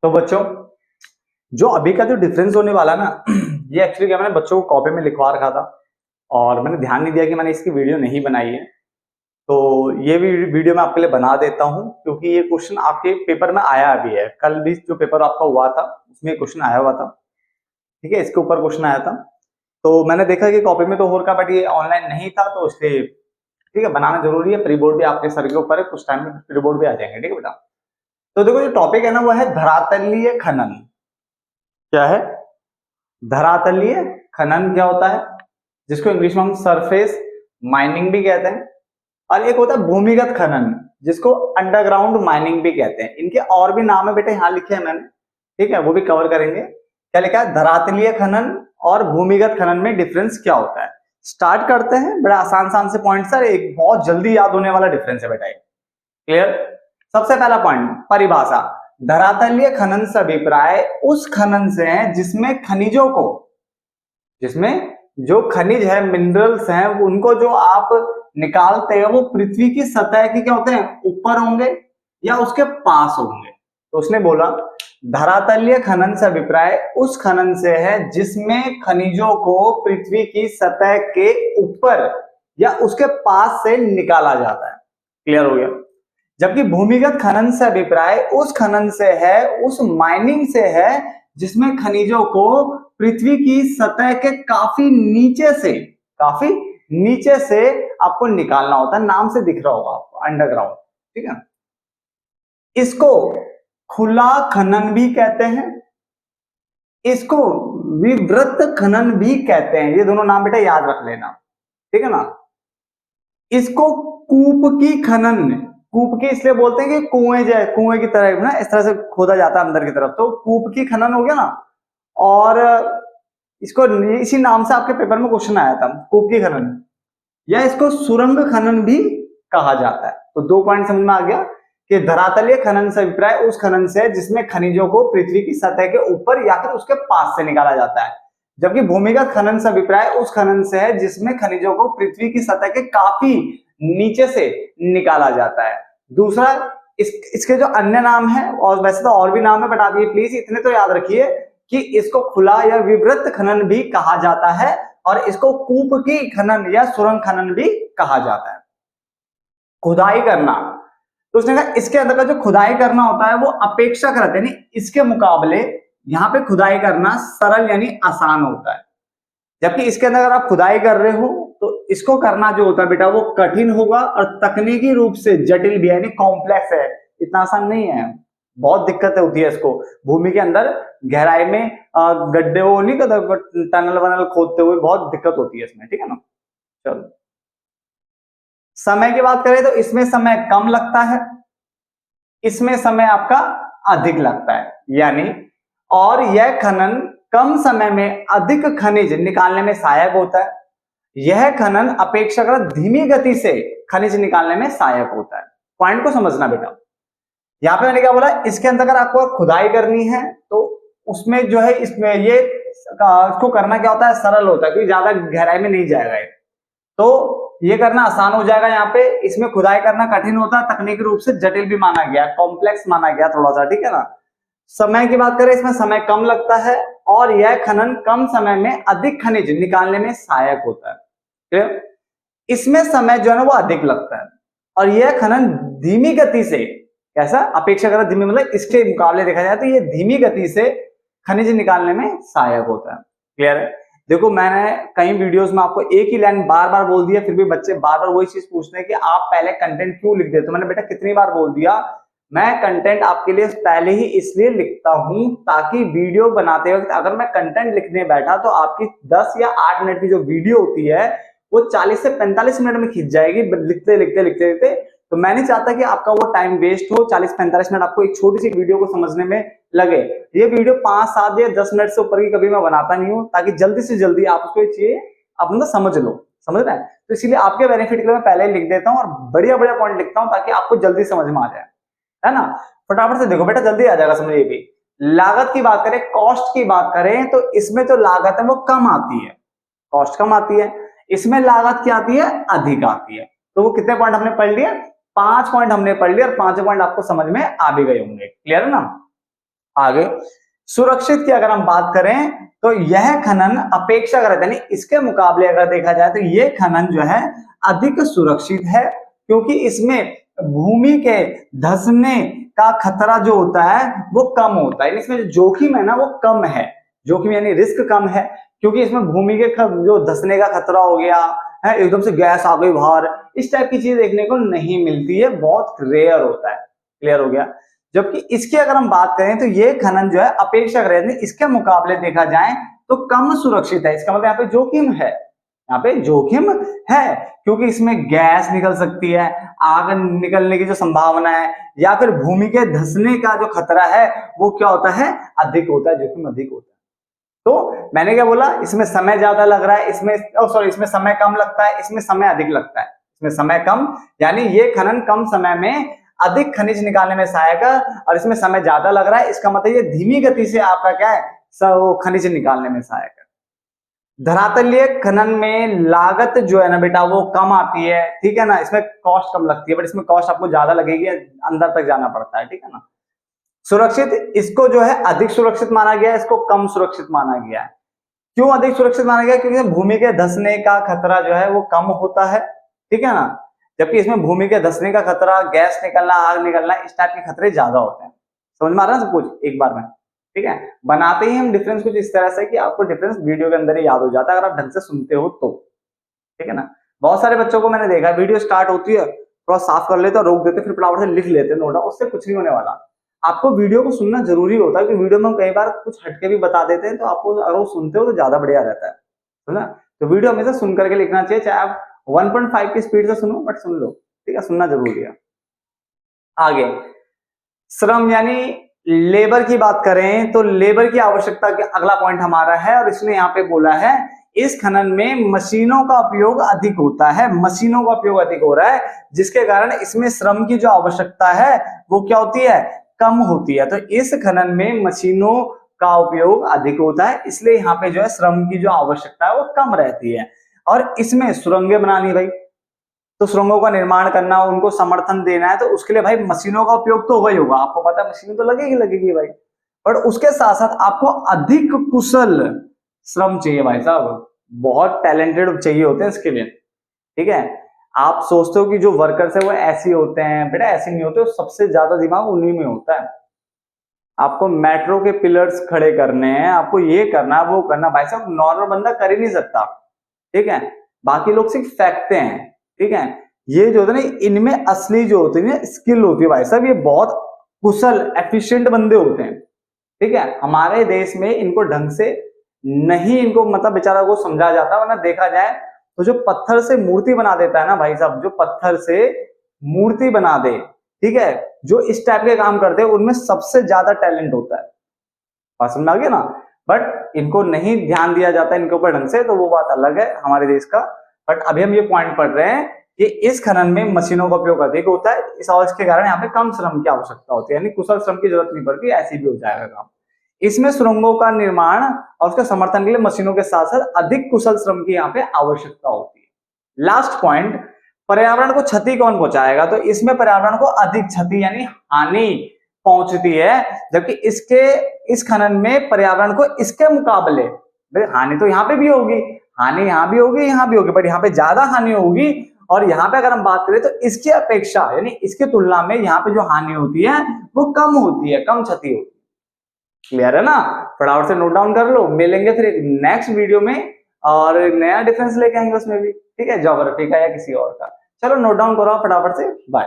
तो बच्चों, जो अभी का जो डिफरेंस होने वाला ना ये एक्चुअली क्या मैंने बच्चों को कॉपी में लिखवा रखा था और मैंने ध्यान नहीं दिया कि मैंने इसकी वीडियो नहीं बनाई है। तो ये भी वीडियो मैं आपके लिए बना देता हूं क्योंकि ये क्वेश्चन आपके पेपर में आया भी है। कल भी जो पेपर आपका हुआ था उसमें क्वेश्चन आया हुआ था। ठीक है, इसके ऊपर क्वेश्चन आया था। तो मैंने देखा कि कॉपी में तो हो रखा बट ये ऑनलाइन नहीं था, तो इसलिए ठीक है बनाना जरूरी है। प्री बोर्ड भी आपके सर के ऊपर है, कुछ टाइम में प्री बोर्ड भी आ जाएंगे। ठीक है बेटा, तो देखो जो टॉपिक है ना वो है धरातलीय खनन। क्या है? धरातलीय खनन क्या होता है, जिसको इंग्लिश में हम सरफेस माइनिंग भी कहते हैं। और एक होता है भूमिगत खनन, जिसको अंडरग्राउंड माइनिंग भी कहते हैं। इनके और भी नाम है बेटे, यहां लिखे हैं मैंने, ठीक है, वो भी कवर करेंगे। क्या लिखा है? धरातलीय खनन और भूमिगत खनन में डिफरेंस क्या होता है। स्टार्ट करते हैं, बड़ा आसान आसान से पॉइंट सर, एक बहुत जल्दी याद होने वाला डिफरेंस है बेटा। क्लियर? सबसे पहला पॉइंट, परिभाषा। धरातलीय खनन से अभिप्राय उस खनन से है जिसमें खनिजों को, जिसमें जो खनिज है, मिनरल्स हैं, उनको जो आप निकालते हैं वो पृथ्वी की सतह के क्या होते हैं, ऊपर होंगे या उसके पास होंगे। तो उसने बोला धरातलीय खनन से अभिप्राय उस खनन से है जिसमें खनिजों को पृथ्वी की सतह के ऊपर या उसके पास से निकाला जाता है। क्लियर हो गया? जबकि भूमिगत खनन से अभिप्राय उस खनन से है, उस माइनिंग से है जिसमें खनिजों को पृथ्वी की सतह के काफी नीचे से आपको निकालना होता है। नाम से दिख रहा होगा आपको, अंडरग्राउंड। ठीक है, इसको खुला खनन भी कहते हैं, इसको विवृत खनन भी कहते हैं। ये दोनों नाम बेटा याद रख लेना, ठीक है ना। इसको कूप की खनन, कूप की इसलिए बोलते हैं कि कुएं की तरह ना, इस तरह से खोदा जाता है अंदर की तरफ, तो कूप की खनन हो गया ना। और इसको इसी नाम से आपके पेपर में क्वेश्चन आया था, कूप की खनन, या इसको सुरंग खनन भी कहा जाता है। तो 2 पॉइंट समझ में आ गया कि धरातलीय खनन से अभिप्राय उस खनन से जिसमें खनिजों को पृथ्वी की सतह के ऊपर या फिर उसके पास से निकाला जाता है। जबकि भूमिगत खनन से अभिप्राय उस खनन से है जिसमें खनिजों को पृथ्वी की सतह के काफी नीचे से निकाला जाता है। दूसरा, इसके जो अन्य नाम है, और वैसे तो और भी नाम है बट आप ये प्लीज इतने तो याद रखिए कि इसको खुला या विवृत खनन भी कहा जाता है और इसको कूप की खनन या सुरंग खनन भी कहा जाता है। खुदाई करना, तो उसने कहा इसके अंदर का जो खुदाई करना होता है वो अपेक्षाकृत यानी इसके मुकाबले यहां पे खुदाई करना सरल यानी आसान होता है। जबकि इसके अंदर अगर आप खुदाई कर रहे हो तो इसको करना जो होता है बेटा वो कठिन होगा और तकनीकी रूप से जटिल भी है, यानी कॉम्प्लेक्स है, इतना आसान नहीं है। बहुत दिक्कत होती है इसको भूमि के अंदर गहराई में गड्ढे वो नहीं करते, टनल वनल खोदते हुए बहुत दिक्कत होती है इसमें। ठीक है ना। चलो, समय की बात करें तो इसमें समय कम लगता है, इसमें समय आपका अधिक लगता है, यानी और यह खनन कम समय में अधिक खनिज निकालने में सहायक होता है। यह खनन अपेक्षाकृत धीमी गति से खनिज निकालने में सहायक होता है। पॉइंट को समझना बेटा, यहां पे मैंने क्या बोला, इसके अंदर अगर आपको खुदाई करनी है तो उसमें जो है इसमें ये इसको करना क्या होता है, सरल होता है, क्योंकि ज्यादा गहराई में नहीं जाएगा ये, तो ये करना आसान हो जाएगा। यहाँ पे इसमें खुदाई करना कठिन होता है, तकनीकी रूप से जटिल भी माना गया, कॉम्प्लेक्स माना गया थोड़ा सा। ठीक है ना। समय की बात करें, इसमें समय कम लगता है और यह खनन कम समय में अधिक खनिज निकालने में सहायक होता है। इसमें समय जो है ना वो अधिक लगता है और यह खनन धीमी गति से, कैसा अपेक्षाकृत धीमी, मतलब इसके मुकाबले देखा जाए तो ये धीमी गति से खनिज निकालने में सहायक होता है। क्लियर है? देखो मैंने कई वीडियोस में आपको एक ही लाइन बार बार बोल दिया, फिर भी बच्चे बार बार वही चीज पूछते हैं कि आप पहले कंटेंट क्यों लिख देते हो। मैंने बेटा कितनी बार बोल दिया, मैं कंटेंट आपके लिए पहले ही इसलिए लिखता हूं ताकि वीडियो बनाते वक्त अगर मैं कंटेंट लिखने बैठा तो आपकी 10 या 8 मिनट की जो वीडियो होती है वो 40 से 45 मिनट में खिंच जाएगी लिखते लिखते लिखते लिखते। तो मैं नहीं चाहता कि आपका वो टाइम वेस्ट हो, 40-45 मिनट आपको एक छोटी सी वीडियो को समझने में लगे। ये वीडियो 5-7 या 10 मिनट से ऊपर की कभी मैं बनाता नहीं हूं, ताकि जल्दी से जल्दी आप उसको चाहिए आप मतलब समझ लो, समझ रहे हैं। तो इसीलिए आपके बेनिफिट के लिए मैं पहले ही लिख देता हूं और बढ़िया बढ़िया पॉइंट लिखता हूं ताकि आपको जल्दी समझ में आ जाए, है ना। फटाफट से देखो बेटा, जल्दी आ जाएगा समझ। ये भी लागत की बात करें, कॉस्ट की बात करें, तो इसमें जो लागत है वो कम आती है, कॉस्ट कम आती है। इसमें लागत क्या आती है, अधिक आती है। तो वो कितने पॉइंट हमने पढ़ लिए, 5 पॉइंट हमने पढ़ लिए और 5 पॉइंट आपको समझ में आ भी गए होंगे। क्लियर है ना। आगे सुरक्षित की अगर हम बात करें तो यह खनन अपेक्षाकृत यानी इसके मुकाबले अगर देखा जाए तो ये खनन जो है अधिक सुरक्षित है, क्योंकि इसमें भूमि के धंसने का खतरा जो होता है वो कम होता है। इसमें जो जोखिम है ना वो कम है, जोखिम यानी रिस्क कम है, क्योंकि इसमें भूमि के जो धंसने का खतरा हो गया है, एकदम से गैस आ गई बाहर, इस टाइप की चीज देखने को नहीं मिलती है, बहुत रेयर होता है। क्लियर हो गया। जबकि इसकी अगर हम बात करें तो ये खनन जो है अपेक्षाकृत इसके मुकाबले देखा जाए तो कम सुरक्षित है। इसका मतलब यहाँ पे जोखिम है, यहाँ पे जोखिम है, क्योंकि इसमें गैस निकल सकती है, आग निकलने की जो संभावना है, या फिर भूमि के धंसने का जो खतरा है वो क्या होता है, अधिक होता है, जोखिम अधिक होता है। तो मैंने क्या बोला, इसमें समय ज्यादा लग रहा है, इसमें इसमें समय कम लगता है, इसमें समय अधिक लगता है। इसमें समय कम यानी ये खनन कम समय में अधिक खनिज निकालने में सहायक है, और इसमें समय ज्यादा लग रहा है, इसका मतलब ये धीमी गति से आपका क्या है, खनिज निकालने में सहायक है। धरातलीय खनन में लागत जो है ना बेटा वो कम आती है, ठीक है ना, इसमें कॉस्ट कम लगती है, बट इसमें कॉस्ट आपको ज्यादा लगेगी, अंदर तक जाना पड़ता है, ठीक है ना। सुरक्षित, इसको जो है अधिक सुरक्षित माना गया है, इसको कम सुरक्षित माना गया है। क्यों अधिक सुरक्षित माना गया, क्योंकि भूमि के धंसने का खतरा जो है वो कम होता है, ठीक है ना, जबकि इसमें भूमि के धंसने का खतरा, गैस निकलना, आग निकलना, इस टाइप के खतरे ज्यादा होते हैं। समझ में आ रहा है सब कुछ एक बार में, ठीक है। बनाते ही हम डिफरेंस कुछ इस तरह से कि आपको डिफरेंस वीडियो के अंदर ही याद हो जाता है अगर आप ढंग से सुनते हो तो, ठीक है ना। बहुत सारे बच्चों को मैंने देखा वीडियो स्टार्ट होती है थोड़ा साफ कर लेते, रोक देते, फिर फटाफट से लिख लेते नोट, उससे कुछ नहीं होने वाला। आपको वीडियो को सुनना जरूरी होता है, क्योंकि वीडियो में हम कई बार कुछ हटके भी बता देते हैं, तो आपको अगर वो सुनते हो तो ज्यादा बढ़िया रहता है, है ना। तो वीडियो हमेशा सुन करके लिखना चाहिए, चाहे आप 1.5 की स्पीड से सुनो, बट सुन लो, ठीक है, सुनना जरूरी है। आगे श्रम यानी लेबर की बात करें तो लेबर की आवश्यकता के अगला पॉइंट हमारा है, और इसने यहाँ पे बोला है इस खनन में मशीनों का उपयोग अधिक होता है, मशीनों का उपयोग अधिक हो रहा है, जिसके कारण इसमें श्रम की जो आवश्यकता है वो क्या होती है, कम होती है। तो इस खनन में मशीनों का उपयोग अधिक होता है, इसलिए यहाँ पे जो है श्रम की जो आवश्यकता है वो कम रहती है। और इसमें सुरंगें बनानी भाई, तो सुरंगों का निर्माण करना, उनको समर्थन देना है, तो उसके लिए भाई मशीनों का उपयोग तो वही होगा, आपको पता है मशीन तो लगेगी भाई, पर उसके साथ साथ आपको अधिक कुशल श्रम चाहिए भाई साहब, बहुत टैलेंटेड चाहिए होते हैं इसके लिए, ठीक है। आप सोचते हो कि जो वर्कर्स है वो ऐसे होते हैं, बेटा ऐसे नहीं होते, सबसे ज्यादा दिमाग उन्हीं में होता है। आपको मेट्रो के पिलर्स खड़े करने हैं, आपको ये करना वो करना, भाई साहब नॉर्मल बंदा कर ही नहीं सकता, ठीक है, बाकी लोग सिर्फ फेंकते हैं, ठीक है। ये जो होता है ना, इनमें असली जो होती है स्किल होती है भाई साहब, ये बहुत कुशल एफिशिएंट बंदे होते हैं, ठीक है। हमारे देश में इनको ढंग से नहीं, इनको मतलब बेचारा को समझा जाता, वरना देखा जाए तो जो पत्थर से मूर्ति बना देता है ना भाई साहब, जो पत्थर से मूर्ति बना दे, ठीक है, जो इस टाइप के काम करते हैं उनमें सबसे ज्यादा टैलेंट होता है, बात समझ आ गया ना। बट इनको नहीं ध्यान दिया जाता इनके ऊपर ढंग से, तो वो बात अलग है हमारे देश का। बट अभी हम ये पॉइंट पढ़ रहे हैं कि इस खनन में मशीनों का उपयोग अधिक होता है, इस और के कारण यहाँ पे कम श्रम की आवश्यकता होती है, यानी कुशल श्रम की जरूरत नहीं पड़ती, ऐसे भी हो जाएगा काम। इसमें सुरंगों का निर्माण और उसके समर्थन के लिए मशीनों के साथ साथ अधिक कुशल श्रम की यहाँ पे आवश्यकता होती है। लास्ट पॉइंट, पर्यावरण को क्षति कौन पहुंचाएगा, तो इसमें पर्यावरण को अधिक क्षति यानी हानि पहुंचती है, जबकि इस खनन में पर्यावरण को इसके मुकाबले, हानि तो यहाँ पे भी होगी, हानि यहाँ भी होगी, यहाँ भी होगी, बट यहाँ पे ज्यादा हानि होगी, और यहाँ पे अगर हम बात करें तो इसकी अपेक्षा यानी इसकी तुलना में यहाँ पे जो हानि होती है वो कम होती है, कम क्षति होती है। क्लियर है ना, फटाफट से नोट डाउन कर लो, मिलेंगे फिर एक नेक्स्ट वीडियो में और नया डिफरेंस लेके आएंगे उसमें भी, ठीक है, ज्योग्राफी का या किसी और का। चलो नोट डाउन करो फटाफट से, बाय।